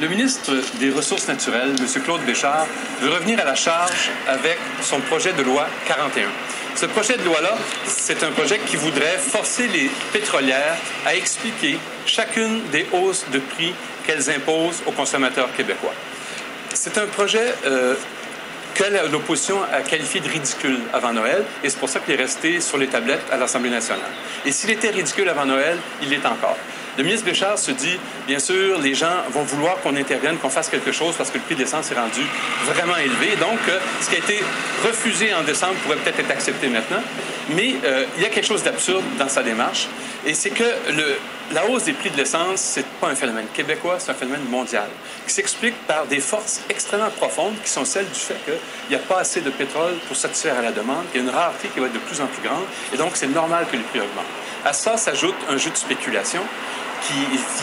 Le ministre des Ressources naturelles, M. Claude Béchard, veut revenir à la charge avec son projet de loi 41. Ce projet de loi-là, c'est un projet qui voudrait forcer les pétrolières à expliquer chacune des hausses de prix qu'elles imposent aux consommateurs québécois. C'est un projet que l'opposition a qualifié de ridicule avant Noël, et c'est pour ça qu'il est resté sur les tablettes à l'Assemblée nationale. Et s'il était ridicule avant Noël, il l'est encore. Le ministre Béchard se dit, bien sûr, les gens vont vouloir qu'on intervienne, qu'on fasse quelque chose parce que le prix de l'essence est rendu vraiment élevé. Donc, ce qui a été refusé en décembre pourrait peut-être être accepté maintenant. Mais il y a quelque chose d'absurde dans sa démarche, et c'est que la hausse des prix de l'essence, c'est pas un phénomène québécois, c'est un phénomène mondial, qui s'explique par des forces extrêmement profondes, qui sont celles du fait qu'il n'y a pas assez de pétrole pour satisfaire à la demande, qu'il y a une rareté qui va être de plus en plus grande, et donc c'est normal que les prix augmentent. À ça s'ajoute un jeu de spéculation qui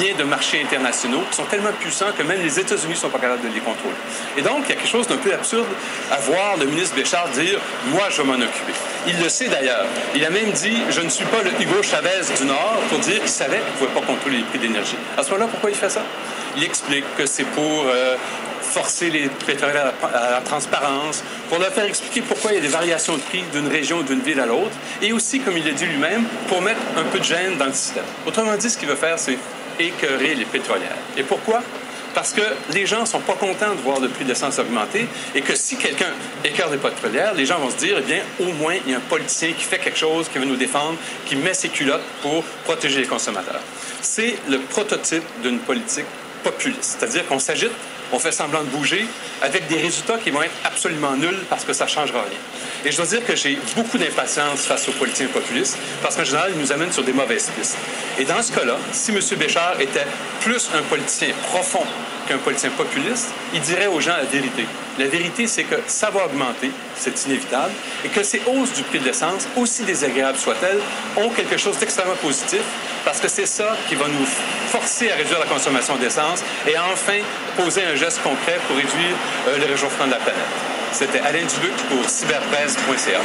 vient de marchés internationaux qui sont tellement puissants que même les États-Unis ne sont pas capables de les contrôler. Et donc, il y a quelque chose d'un peu absurde à voir le ministre Béchard dire « Moi, je vais m'en occuper ». Il le sait d'ailleurs. Il a même dit « Je ne suis pas le Hugo Chavez du Nord » pour dire qu'il savait qu'il ne pouvait pas contrôler les prix d'énergie. À ce moment-là, pourquoi il fait ça? Il explique que c'est pour forcer les pétrolières à la transparence, pour leur faire expliquer pourquoi il y a des variations de prix d'une région ou d'une ville à l'autre, et aussi, comme il l'a dit lui-même, pour mettre un peu de gêne dans le système. Autrement dit, ce qu'il veut faire, c'est écœurer les pétrolières. Et pourquoi? Parce que les gens ne sont pas contents de voir le prix de l'essence augmenter, et que si quelqu'un écœure les pétrolières, les gens vont se dire, eh bien, au moins, il y a un politicien qui fait quelque chose, qui veut nous défendre, qui met ses culottes pour protéger les consommateurs. C'est le prototype d'une politique populiste, c'est-à-dire qu'on s'agite, on fait semblant de bouger, avec des résultats qui vont être absolument nuls parce que ça ne changera rien. Et je dois dire que j'ai beaucoup d'impatience face aux politiciens populistes, parce qu'en général, ils nous amènent sur des mauvaises pistes. Et dans ce cas-là, si M. Béchard était plus un politicien profond qu'un politicien populiste, il dirait aux gens la vérité. La vérité, c'est que ça va augmenter, c'est inévitable, et que ces hausses du prix de l'essence, aussi désagréables soient-elles, ont quelque chose d'extrêmement positif, parce que c'est ça qui va nous forcer à réduire la consommation d'essence et à enfin poser un geste concret pour réduire le réchauffement de la planète. C'était Alain Dubuc pour cyberpresse.ca.